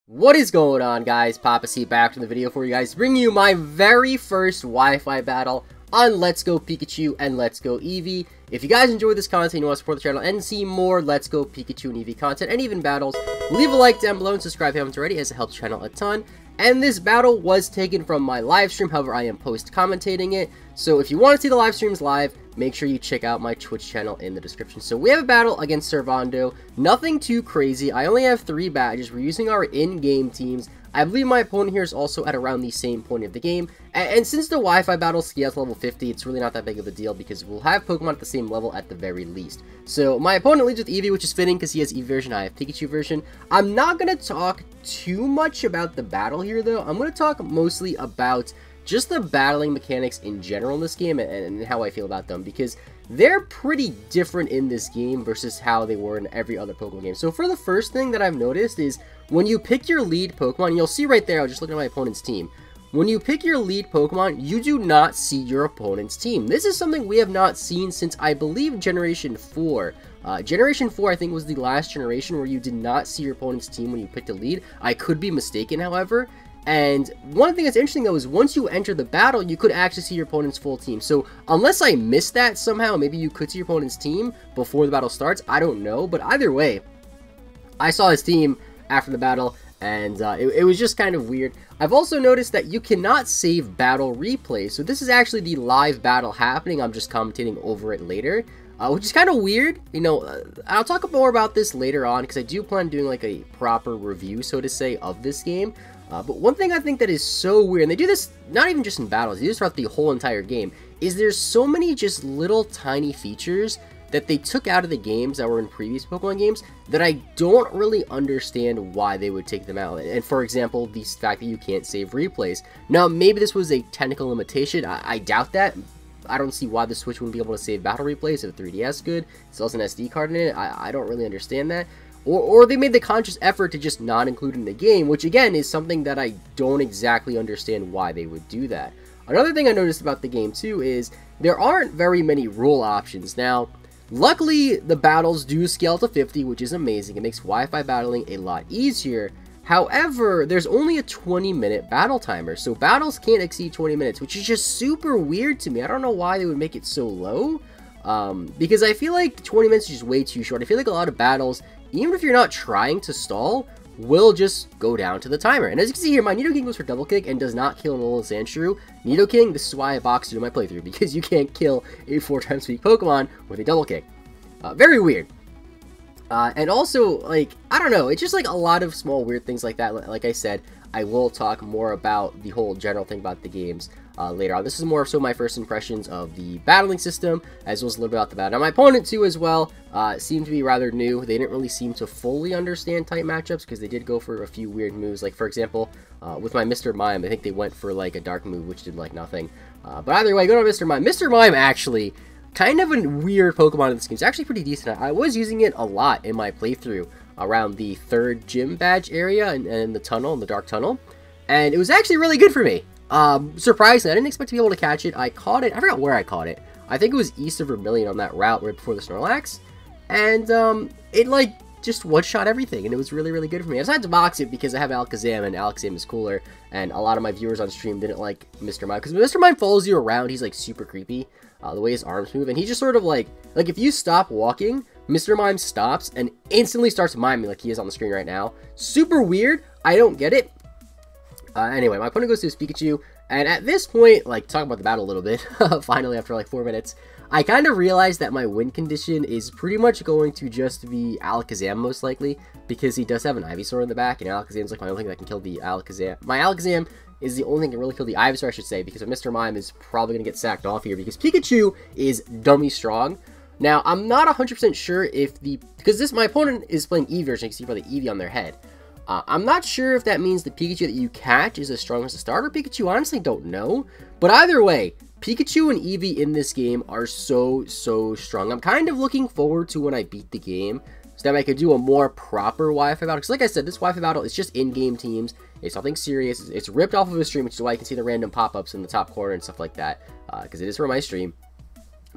What is going on, guys? Papa C back from the video for you guys, bringing you my very first Wi-Fi battle on Let's Go Pikachu and Let's Go Eevee. If you guys enjoy this content and you want to support the channel and see more Let's Go Pikachu and Eevee content and even battles, leave a like down below and subscribe if you haven't already, as it helps the channel a ton. And this battle was taken from my live stream, however I am post-commentating it. So if you want to see the live streams live, make sure you check out my Twitch channel in the description. So we have a battle against Servando. Nothing too crazy. I only have 3 badges. We're using our in-game teams. I believe my opponent here is also at around the same point of the game. And since the Wi-Fi battle scales level 50, it's really not that big of a deal because we'll have Pokemon at the same level at the very least. So my opponent leads with Eevee, which is fitting because he has Eevee version, I have Pikachu version. I'm not going to talk too much about the battle here though. I'm going to talk mostly about just the battling mechanics in general in this game and how I feel about them, because they're pretty different in this game versus how they were in every other Pokemon game. So for the first thing that I've noticed is when you pick your lead Pokemon, you'll see right there, I'll just look at my opponent's team. When you pick your lead Pokemon, you do not see your opponent's team. This is something we have not seen since, I believe, Generation 4. Generation 4, I think, was the last generation where you did not see your opponent's team when you picked a lead. I could be mistaken, however. And one thing that's interesting, though, is once you enter the battle, you could actually see your opponent's full team. So unless I missed that somehow, maybe you could see your opponent's team before the battle starts. I don't know. But either way, I saw his team after the battle, and it was just kind of weird. I've also noticed that you cannot save battle replays. So this is actually the live battle happening. I'm just commentating over it later. Which is kind of weird, you know. I'll talk more about this later on because I do plan on doing like a proper review, so to say, of this game. But one thing I think that is so weird, and they do this not even just in battles, they do this throughout the whole entire game, is there's so many just little tiny features that they took out of the games that were in previous Pokemon games that I don't really understand why they would take them out. And for example, the fact that you can't save replays. Now, maybe this was a technical limitation. I doubt that. I don't see why the Switch wouldn't be able to save battle replays if 3DS could. It still has an SD card in it. I don't really understand that. Or they made the conscious effort to just not include it in the game, which again is something that I don't exactly understand why they would do that. Another thing I noticed about the game too is there aren't very many rule options. Now, luckily the battles do scale to 50, which is amazing. It makes Wi-Fi battling a lot easier. However, there's only a 20-minute battle timer, so battles can't exceed 20 minutes, which is just super weird to me. I don't know why they would make it so low, because I feel like 20 minutes is just way too short. I feel like a lot of battles, even if you're not trying to stall, will just go down to the timer. And as you can see here, my Nidoking goes for double kick and does not kill an Alolan Sandshrew. Nidoking, this is why I boxed through my playthrough, because you can't kill a 4 times speed Pokemon with a double kick. Very weird. And also, like, I don't know, it's just like a lot of small weird things like that. Like I said, I will talk more about the whole general thing about the games later on. This is more so my first impressions of the battling system, as well as a little bit about the battle. Now, my opponent, too, as well, seemed to be rather new. They didn't really seem to fully understand type matchups, because they did go for a few weird moves. Like, for example, with my Mr. Mime, I think they went for, like, a dark move, which did, like, nothing. But either way, go to Mr. Mime. Mr. Mime, actually, kind of a weird Pokemon in this game. It's actually pretty decent. I was using it a lot in my playthrough around the 3rd gym badge area and in the tunnel, in the dark tunnel. And it was actually really good for me. Surprisingly, I didn't expect to be able to catch it. I caught it. I forgot where I caught it. I think it was east of Vermilion on that route right before the Snorlax. And it like just one-shot everything, and it was really, really good for me. I just had to box it because I have Alakazam, and Alakazam is cooler, and a lot of my viewers on stream didn't like Mr. Mime, because when Mr. Mime follows you around, he's like super creepy, the way his arms move, and he just sort of like if you stop walking, Mr. Mime stops and instantly starts miming like he is on the screen right now. Super weird. I don't get it. Anyway, my opponent goes to his Pikachu, and at this point, like, talking about the battle a little bit, finally after like 4 minutes, I kind of realized that my win condition is pretty much going to just be Alakazam most likely, because he does have an Ivysaur in the back, and Alakazam's like my only thing that can kill the Alakazam. My Alakazam is the only thing that can really kill the Ivysaur, I should say, because Mr. Mime is probably going to get sacked off here, because Pikachu is dummy strong. Now, I'm not 100% sure if because my opponent is playing Eevee version, you can see by the Eevee on their head. I'm not sure if that means the Pikachu that you catch is as strong as the starter Pikachu. I honestly don't know. But either way, Pikachu and Eevee in this game are so strong. I'm kind of looking forward to when I beat the game, so that I could do a more proper Wi-Fi battle. Because like I said, this Wi-Fi battle is just in-game teams. It's nothing serious. It's ripped off of a stream, which is why you can see the random pop-ups in the top corner and stuff like that. Because it is from my stream.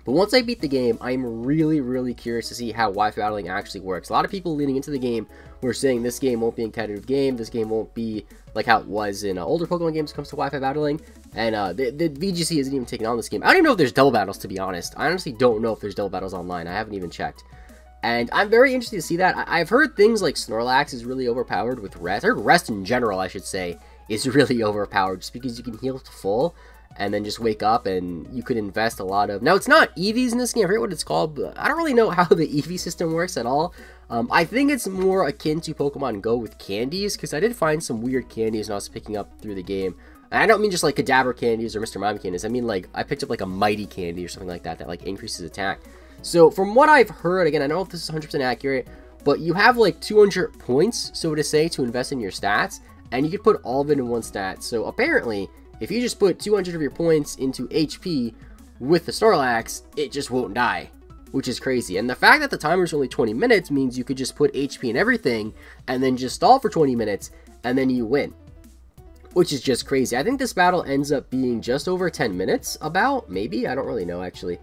But once I beat the game, I'm really curious to see how Wi-Fi battling actually works. A lot of people leading into the game were saying this game won't be a competitive game, this game won't be like how it was in older Pokemon games when it comes to Wi-Fi battling, and the VGC isn't even taking on this game. I don't even know if there's double battles, to be honest. I honestly don't know if there's double battles online. I haven't even checked. And I'm very interested to see that. I've heard things like Snorlax is really overpowered with Rest. I heard Rest in general, I should say, is really overpowered just because you can heal to full and then just wake up and you could invest a lot of... Now, it's not Eevees in this game. I forget what it's called, but I don't really know how the Eevee system works at all. I think it's more akin to Pokemon Go with candies, because I did find some weird candies when I was picking up through the game. And I don't mean just like Kadabra candies or Mr. Mime candies. I mean like I picked up like a Mighty candy or something like that that like increases attack. So from what I've heard, again, I don't know if this is 100% accurate, but you have like 200 points, so to say, to invest in your stats, and you could put all of it in one stat. So apparently, if you just put 200 of your points into HP with the Snorlax, it just won't die, which is crazy. And the fact that the timer is only 20 minutes means you could just put HP in everything and then just stall for 20 minutes and then you win, which is just crazy. I think this battle ends up being just over 10 minutes, maybe? I don't really know, actually.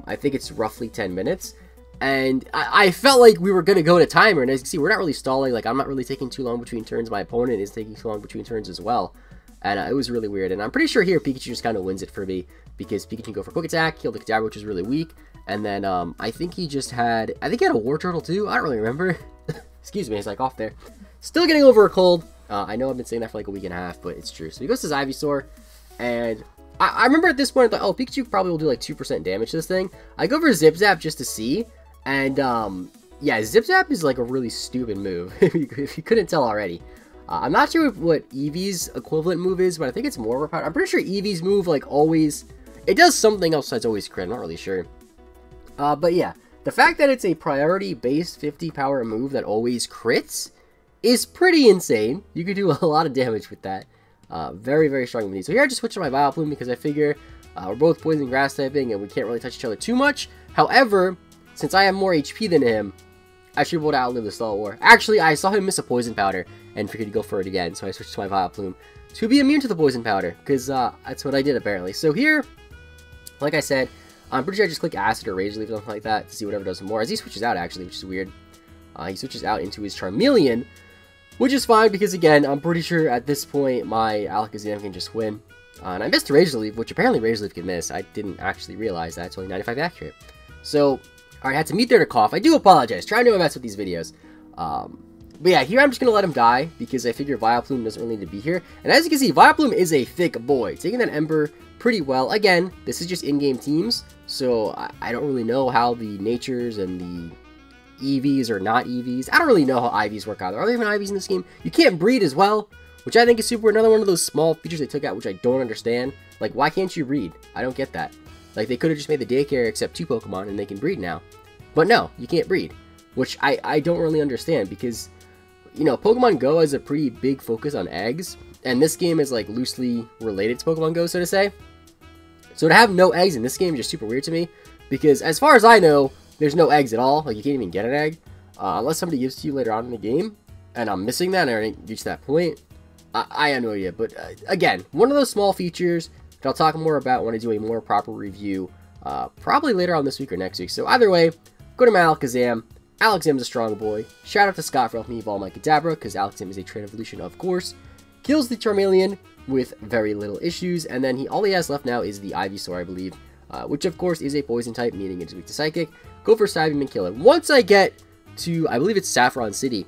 I think it's roughly 10 minutes. And I felt like we were going to go to timer, and as you can see, we're not really stalling. Like, I'm not really taking too long between turns. My opponent is taking too long between turns as well. And it was really weird. And I'm pretty sure here Pikachu just kind of wins it for me, because Pikachu can go for Quick Attack, kill the Kadabra, which is really weak. And then I think he had a War Turtle too. I don't really remember. Excuse me, it's like off there. Still getting over a cold. I know I've been saying that for like a week and a half, but it's true. So he goes to his Ivysaur, and I remember at this point, I thought, oh, Pikachu probably will do like 2% damage to this thing. I go for Zip Zap just to see, and yeah, Zip Zap is like a really stupid move, if you couldn't tell already. I'm not sure what Eevee's equivalent move is, but I think it's more overpowered. I'm pretty sure Eevee's move, like, always... It does something else besides always crit, I'm not really sure. But yeah, the fact that it's a priority-based 50 power move that always crits is pretty insane. You could do a lot of damage with that. Very strong with these. So here I just switched to my Vileplume because I figure we're both poison grass typing and we can't really touch each other too much. However, since I have more HP than him, I should be able to outlive the Stall War. Actually, I saw him miss a Poison Powder and figured to go for it again, so I switched to my Vileplume to be immune to the Poison Powder, because that's what I did apparently. So here, like I said, I'm pretty sure I just click Acid or Rage Leaf or something like that to see whatever does more. As he switches out, actually, which is weird. He switches out into his Charmeleon, which is fine because, again, I'm pretty sure at this point my Alakazam can just win. And I missed Rage Leaf, which apparently Rage Leaf can miss. I didn't actually realize that. It's only 95 accurate. So, I had to meet there to cough. I do apologize. Trying to do my best with these videos. But yeah, here I'm just going to let him die because I figure Vileplume doesn't really need to be here. And as you can see, Vileplume is a thick boy, taking that Ember pretty well. Again, this is just in-game teams, so I don't really know how the Natures and the Eevees or not Eevees. I don't really know how Ivies work either. Are there even Ivies in this game? You can't breed as well, which I think is super. Another one of those small features they took out, which I don't understand. Like, why can't you breed? I don't get that. Like, they could have just made the daycare accept 2 Pokemon and they can breed now. But no, you can't breed, which I don't really understand because, you know, Pokemon Go has a pretty big focus on eggs, and this game is, like, loosely related to Pokemon Go, so to say. So to have no eggs in this game is just super weird to me, because as far as I know, there's no eggs at all. Like, you can't even get an egg, unless somebody gives it to you later on in the game, and I'm missing that, and I didn't reach that point. I have no idea, but again, one of those small features that I'll talk more about when I do a more proper review, probably later on this week or next week. So either way, go to my Alakazam. Alakazam is a strong boy. Shout out to Scott for helping me evolve my Kadabra, because Alakazam is a train evolution, of course. Kills the Charmeleon with very little issues, and then all he has left now is the Ivysaur, I believe, which of course is a poison type, meaning it's weak to Psychic. Go for Psybeam and kill it. Once I get to, I believe it's Saffron City,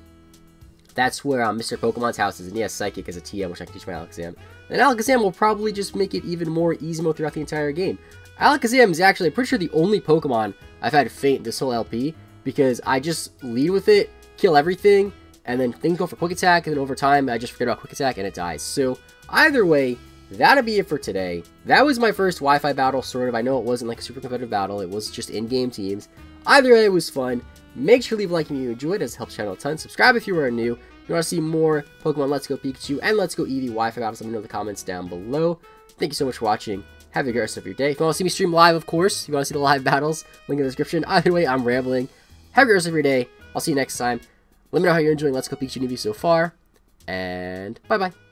that's where Mr. Pokemon's house is, and he has Psychic as a TM, which I can teach my Alakazam. And Alakazam will probably just make it even more easy mode throughout the entire game. Alakazam is actually, I'm pretty sure, the only Pokemon I've had faint this whole LP, because I just lead with it, kill everything, and then things go for Quick Attack, and then over time, I just forget about Quick Attack, and it dies. So, either way, that'll be it for today. That was my first Wi-Fi battle, sort of. I know it wasn't like a super competitive battle, it was just in-game teams. Either way, it was fun. Make sure to leave a like if you enjoyed, as it helps the channel a ton. Subscribe if you are new. If you want to see more Pokemon Let's Go Pikachu and Let's Go Eevee Wi-Fi battles, let me know in the comments down below. Thank you so much for watching. Have a great rest of your day. If you want to see me stream live, of course, if you want to see the live battles, link in the description. Either way, I'm rambling. Have a great rest of your day. I'll see you next time. Let me know how you're enjoying Let's Go Pikachu and Eevee so far. And bye-bye.